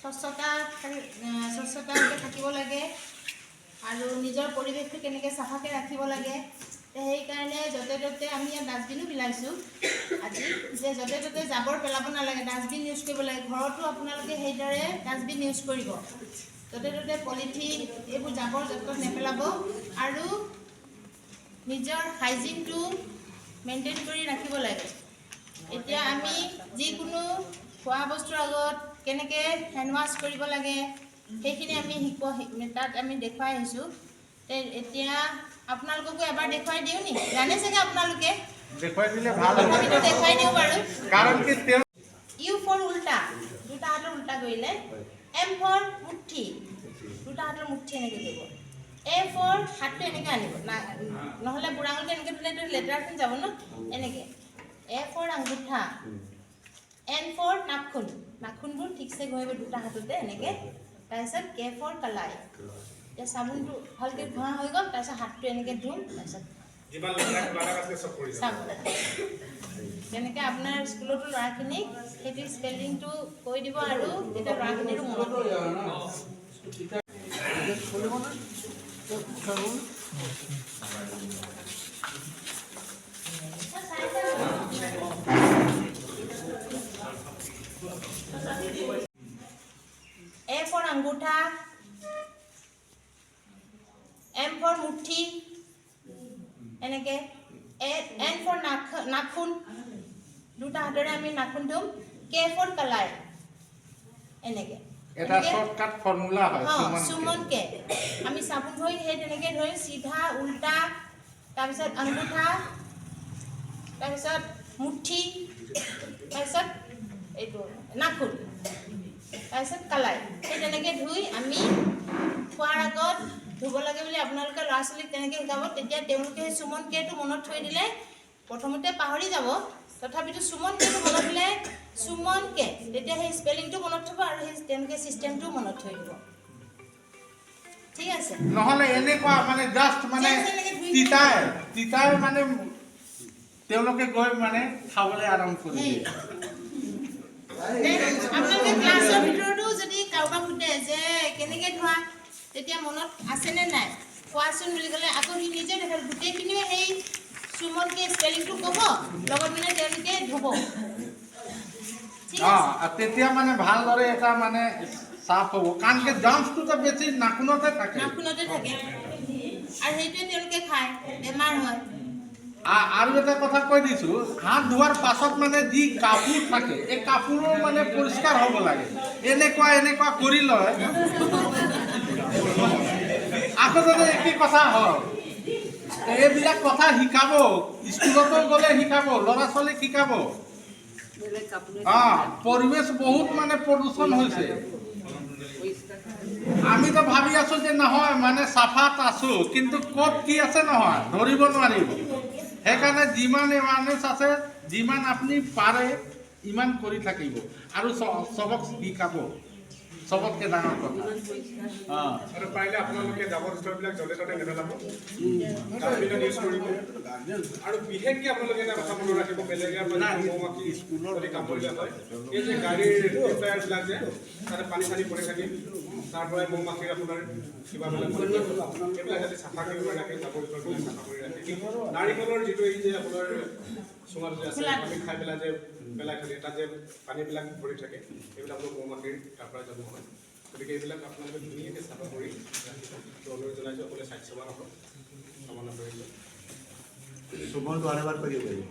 স্বচ্ছতাকৈ থাকিব লাগে আৰু নিজৰ পৰিৱেশটো কেনেকৈ চাফাকৈ ৰাখিব লাগে। সেইকাৰণে য'তে ত'তে আমি ইয়াত ডাষ্টবিনো বিলাইছোঁ আজি, যে য'তে ত'তে জাবৰ পেলাব নালাগে, ডাষ্টবিন ইউজ কৰিব লাগে। ঘৰতো আপোনালোকে সেইদৰে ডাষ্টবিন ইউজ কৰিব, য'তে ত'তে পলিথিন এইবোৰ জাবৰ জোঁথৰ নেপেলাব আৰু নিজৰ হাইজিনটো মেইনটেইন কৰি ৰাখিব লাগে। এতিয়া আমি যিকোনো খোৱা বস্তুৰ আগত কেনেকৈ হেণ্ড ৱাছ কৰিব লাগে সেইখিনি আমি তাত আমি দেখুৱাই আহিছোঁ। এতিয়া আপোনালোককো এবাৰ দেখুৱাই দিওঁ নি? জানে চাগে আপোনালোকে, দেখুৱাই দিলে ভাল হ'ব। তথাপিতো দেখুৱাই দিওঁ বাৰু। কাৰণ কি ইউ ফৰ উল্টা, দুটা হাতৰ উল্টা কৰিলে। এম ফৰ মুঠি, দুটা হাতৰ মুঠি এনেকৈ কৰিব। এ ফৰ হাতটো এনেকৈ আনিব, নহ'লে বুঢ়া আঙুলিটো এনেকৈ দিলেতো লেতেৰাখিনি যাব ন, এনেকৈ। এ ফৰ আঙুঠা, এন ফৰ নাখুন, নাখুনবোৰ ঠিকছে ঘঁহিব দুটা হাততে এনেকৈ। তাৰপিছত কে ফৰ কালাই, এতিয়া চাবোনটো ভালকৈ ঘঁহা হৈ গ'ল, তাৰপিছত হাতটো এনেকৈ ধুম, তাৰপিছত তেনেকৈ আপোনাৰ স্কুলতো ল'ৰাখিনিক সেইটো স্পেলিংটো কৈ দিব আৰু তেতিয়া ল'ৰাখিনিৰো মনত এ ফৰ আঙ্গুঠা, এম ফৰ মুঠি এনেকৈ। এন ফৰ নাখুন, দুটা হাতেৰে আমি নাখুন ধুম। কে ফৰ কালাই এনেকৈ। এটা শৰ্টকাট ফৰ্মুলা হয় সুমন কে। আমি চাবোন ধৰি সেই তেনেকৈ ধৰি চিধা উল্টা, তাৰপিছত আঙ্গুঠা, তাৰপিছত মুঠি, তাৰপিছত এইটো নাখুন, তাৰপিছত কালাই, সেই তেনেকৈ ধুই আমি খোৱাৰ আগত ধুব লাগে বুলি আপোনালোকে ল'ৰা ছোৱালীক তেনেকৈ শিকাব। তেতিয়া তেওঁলোকে সেই সুমন কেটো মনত থৈ দিলে, প্ৰথমতে পাহৰি যাব, তথাপিতো সুমন কেটো মনত দিলে সুমন কে, তেতিয়া সেই স্পেলিংটো মনত থ'ব আৰু সেই তেওঁলোকে ছিষ্টেমটোও মনত থৈ দিব। ঠিক আছে? নহ'লে এনেকুৱা মানে জাষ্ট মানে তিতাই মানে তেওঁলোকে গৈ মানে খাবলৈ আৰম্ভ কৰি দিয়ে। আপোনালোকে ক্লাছৰ ভিতৰতো যদি কাৰোবাক সোধে যে কেনেকৈ ধোৱা, তেতিয়া মনত আছেনে নাই কোৱাচোন বুলি ক'লে আকৌ সি নিজে দেখাব, গোটেইখিনিয়ে সেই সুমনকে স্পেলিংটো ক'ব, লগত মানে তেওঁলোকে ধুব। তেতিয়া মানে ভালদৰে এটা মানে চাফ হ'ব, কাৰণ কি জাৰ্মছটো বেছি নাখুনতে থাকে আৰু সেইটোৱে তেওঁলোকে খায়, বেমাৰ হয়। আৰু এটা কথা কৈ দিছোঁ, হাত ধোৱাৰ পাছত মানে যি কাপোৰ থাকে এই কাপোৰো মানে পৰিষ্কাৰ হ'ব লাগে। এনেকুৱা কৰি লয় আকৌ যদি একেই কথা হয়। এইবিলাক কথা শিকাব, স্কুলতো গ'লে শিকাব, ল'ৰা ছোৱালীক শিকাব। পৰিৱেশ বহুত মানে প্ৰদূষণ হৈছে। আমিতো ভাবি আছো যে নহয় মানে চাফাত আছো, কিন্তু ক'ত কি আছে নহয় ধৰিব নোৱাৰিব। সেইকাৰণে যিমান এৱাৰনেছ আছে, যিমান আপুনি পাৰে ইমান কৰি থাকিব আৰু চবক শিকাব, চবতকৈ ডাঙৰ কথা। আৰু পাৰিলে আপোনালোকে জাবৰ জোঁথৰবিলাক য'তে ত'তে নেপেলাব, ডাষ্টবিনত ইউজ কৰিব। আৰু বিশেষকৈ আপোনালোকে এটা কথা মনত ৰাখিব, মেলেৰিয়া মৌ-মাখি যদি কামুৰিলে হয়, এই যে গাড়ীৰ টায়াৰবিলাক যে তাতে পানী চানী পৰি থাকে, তাৰ পৰাই মৌ-মাখিৰ আপোনাৰ কিবাবিলাক সেইবিলাক যাতে চাফা কৰি ৰাখে, জাবৰ জোঁথৰবিলাক চাফা কৰি ৰাখে। নাৰিকলৰ যিটো এই যে আপোনাৰ চুঙাত যে আছে, আমি খাই পেলাই যে পেলাই থাকে, তাত যে পানীবিলাক ভৰি থাকে, এইবিলাক মৌ-মাখিৰ তাৰ পৰা জন্ম হয়। গতিকে এইবিলাক আপোনালোকে ধুনীয়াকৈ চাফা কৰি অনুৰোধ জনাইছোঁ, সকলোৱে স্বাস্থ্যৱান হ'ব কামনা কৰিছোঁ। সুমন বাৰে বাৰ কৰিব পাৰিব।